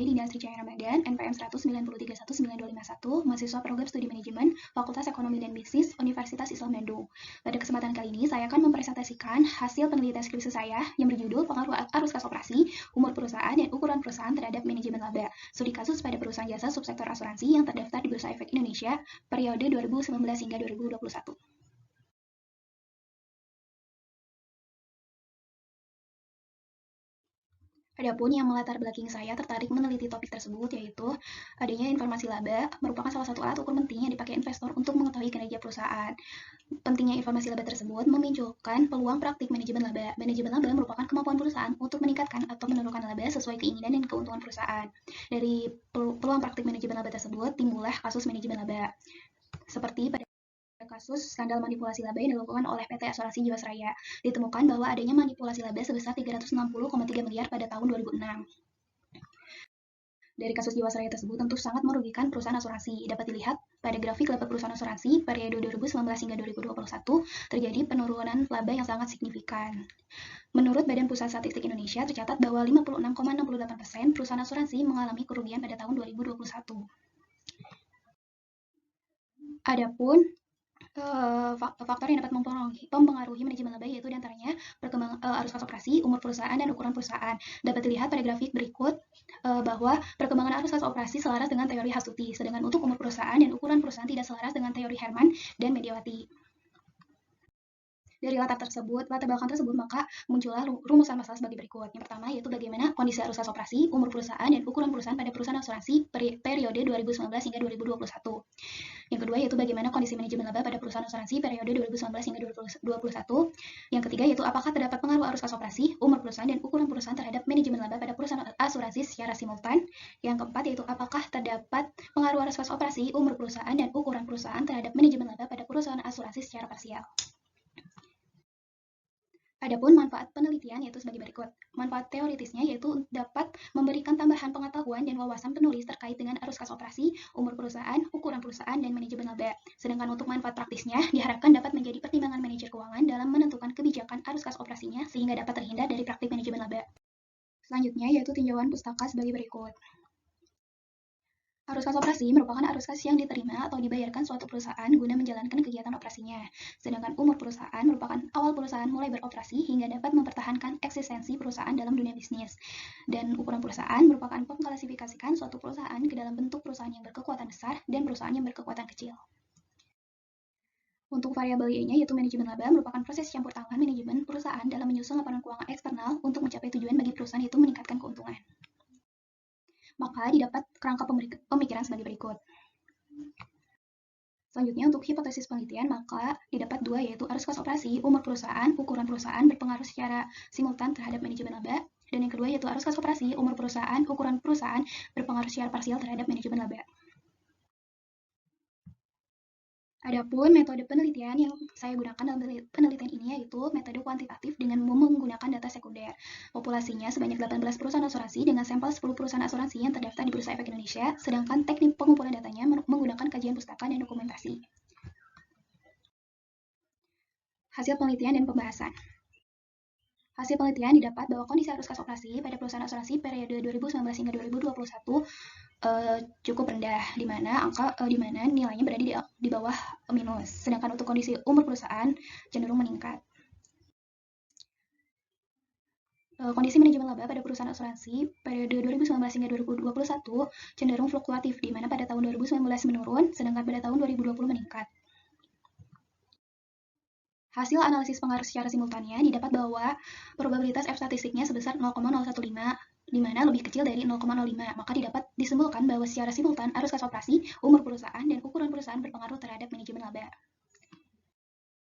Saya Dinda Srijaya Ramadan, NPM 1931921, mahasiswa program studi manajemen, Fakultas Ekonomi dan Bisnis, Universitas Islam Bandung. Pada kesempatan kali ini, saya akan mempresentasikan hasil penelitian skripsi saya yang berjudul Pengaruh Arus Kas Operasi, Umur Perusahaan, dan Ukuran Perusahaan Terhadap Manajemen Laba, studi kasus pada perusahaan jasa subsektor asuransi yang terdaftar di Bursa Efek Indonesia periode 2019 hingga 2021. Adapun yang melatar belakangi saya tertarik meneliti topik tersebut yaitu adanya informasi laba merupakan salah satu alat ukur penting yang dipakai investor untuk mengetahui kinerja perusahaan. Pentingnya informasi laba tersebut memunculkan peluang praktik manajemen laba. Manajemen laba merupakan kemampuan perusahaan untuk meningkatkan atau menurunkan laba sesuai keinginan dan keuntungan perusahaan. Dari peluang praktik manajemen laba tersebut timbullah kasus manajemen laba. Seperti pada kasus skandal manipulasi laba yang dilakukan oleh PT Asuransi Jiwasraya, ditemukan bahwa adanya manipulasi laba sebesar 360,3 miliar pada tahun 2006. Dari kasus Jiwasraya tersebut tentu sangat merugikan perusahaan asuransi. Dapat dilihat pada grafik laba perusahaan asuransi periode 2019 hingga 2021 terjadi penurunan laba yang sangat signifikan. Menurut Badan Pusat Statistik Indonesia tercatat bahwa 56,68% perusahaan asuransi mengalami kerugian pada tahun 2021. Adapun faktor yang dapat mempengaruhi manajemen laba yaitu diantaranya perkembangan arus kas operasi, umur perusahaan, dan ukuran perusahaan. Dapat dilihat pada grafik berikut bahwa perkembangan arus kas operasi selaras dengan teori Hasuti, sedangkan untuk umur perusahaan dan ukuran perusahaan tidak selaras dengan teori Herman dan Mediawati. Dari latar belakang tersebut, maka muncullah rumusan masalah sebagai berikut. Yang pertama yaitu bagaimana kondisi arus kas operasi, umur perusahaan, dan ukuran perusahaan pada perusahaan asuransi periode 2019 hingga 2021. Yang kedua yaitu bagaimana kondisi manajemen laba pada perusahaan asuransi periode 2019 hingga 2021. Yang ketiga yaitu apakah terdapat pengaruh arus kas operasi, umur perusahaan, dan ukuran perusahaan terhadap manajemen laba pada perusahaan asuransi secara simultan. Yang keempat yaitu apakah terdapat pengaruh arus kas operasi, umur perusahaan, dan ukuran perusahaan terhadap manajemen laba pada perusahaan asuransi secara parsial. Adapun manfaat penelitian yaitu sebagai berikut. Manfaat teoritisnya yaitu dapat memberikan tambahan pengetahuan dan wawasan penulis terkait dengan arus kas operasi, umur perusahaan, ukuran perusahaan, dan manajemen laba. Sedangkan untuk manfaat praktisnya diharapkan dapat menjadi pertimbangan manajer keuangan dalam menentukan kebijakan arus kas operasinya sehingga dapat terhindar dari praktik manajemen laba. Selanjutnya yaitu tinjauan pustaka sebagai berikut. Arus kas operasi merupakan arus kas yang diterima atau dibayarkan suatu perusahaan guna menjalankan kegiatan operasinya. Sedangkan umur perusahaan merupakan awal perusahaan mulai beroperasi hingga dapat mempertahankan eksistensi perusahaan dalam dunia bisnis. Dan ukuran perusahaan merupakan mengklasifikasikan suatu perusahaan ke dalam bentuk perusahaan yang berkekuatan besar dan perusahaan yang berkekuatan kecil. Untuk variabel Y-nya yaitu manajemen laba merupakan proses campur tangan manajemen perusahaan dalam menyusun laporan keuangan eksternal untuk mencapai tujuan bagi perusahaan yaitu meningkatkan keuntungan. Maka didapat kerangka pemikiran sebagai berikut. Selanjutnya untuk hipotesis penelitian maka didapat dua yaitu arus kas operasi, umur perusahaan, ukuran perusahaan berpengaruh secara simultan terhadap manajemen laba, dan yang kedua yaitu arus kas operasi, umur perusahaan, ukuran perusahaan berpengaruh secara parsial terhadap manajemen laba. Adapun metode penelitian yang saya gunakan dalam penelitian ini yaitu metode kuantitatif dengan menggunakan data sekunder. Populasinya sebanyak 18 perusahaan asuransi dengan sampel 10 perusahaan asuransi yang terdaftar di Bursa Efek Indonesia, sedangkan teknik pengumpulan datanya menggunakan kajian pustaka dan dokumentasi. Hasil penelitian dan pembahasan. Hasil penelitian didapat bahwa kondisi arus kas operasi pada perusahaan asuransi periode 2019 hingga 2021 cukup rendah, di mana nilainya berada di bawah minus. Sedangkan untuk kondisi umur perusahaan cenderung meningkat. Kondisi manajemen laba pada perusahaan asuransi periode 2019 hingga 2021 cenderung fluktuatif, di mana pada tahun 2019 menurun, sedangkan pada tahun 2020 meningkat. Hasil analisis pengaruh secara simultannya didapat bahwa probabilitas F statistiknya sebesar 0,015, di mana lebih kecil dari 0,05. Maka didapat disimpulkan bahwa secara simultan arus kas operasi, umur perusahaan, dan ukuran perusahaan berpengaruh terhadap manajemen laba.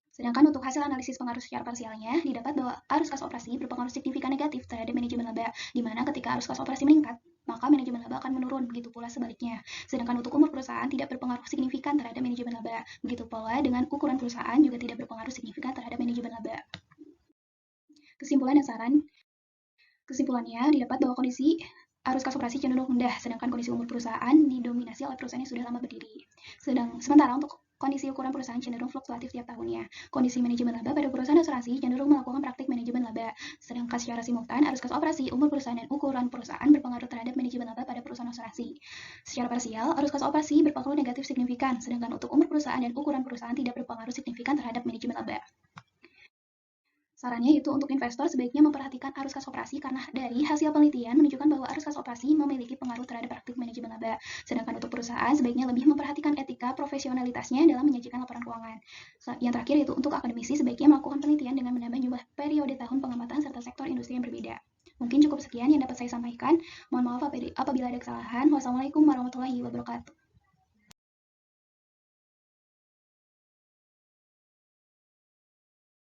Sedangkan untuk hasil analisis pengaruh secara parsialnya didapat bahwa arus kas operasi berpengaruh signifikan negatif terhadap manajemen laba, di mana ketika arus kas operasi meningkat, maka manajemen laba akan menurun, begitu pula sebaliknya. Sedangkan untuk umur perusahaan tidak berpengaruh signifikan terhadap manajemen laba, begitu pula dengan ukuran perusahaan juga tidak berpengaruh signifikan terhadap manajemen laba. Kesimpulan dan saran. Kesimpulannya didapat bahwa kondisi arus kas operasi cenderung rendah, sedangkan kondisi umur perusahaan didominasi oleh perusahaan yang sudah lama berdiri. Sementara untuk kondisi ukuran perusahaan cenderung fluktuatif tiap tahunnya. Kondisi manajemen laba pada perusahaan asuransi cenderung melakukan praktik manajemen laba, sedangkan secara simultan arus kas operasi, umur perusahaan, dan ukuran perusahaan berpengaruh terhadap manajemen laba pada perusahaan asuransi. Secara parsial, arus kas operasi berpengaruh negatif signifikan, sedangkan untuk umur perusahaan dan ukuran perusahaan tidak berpengaruh signifikan terhadap manajemen laba. Sarannya itu untuk investor sebaiknya memperhatikan arus kas operasi karena dari hasil penelitian menunjukkan bahwa arus kas operasi memiliki pengaruh terhadap praktik manajemen laba. Sedangkan untuk perusahaan sebaiknya lebih memperhatikan etika profesionalitasnya dalam menyajikan laporan keuangan. Yang terakhir itu untuk akademisi sebaiknya melakukan penelitian dengan menambah jumlah periode tahun pengamatan serta sektor industri yang berbeda. Mungkin cukup sekian yang dapat saya sampaikan. Mohon maaf apabila ada kesalahan. Wassalamualaikum warahmatullahi wabarakatuh.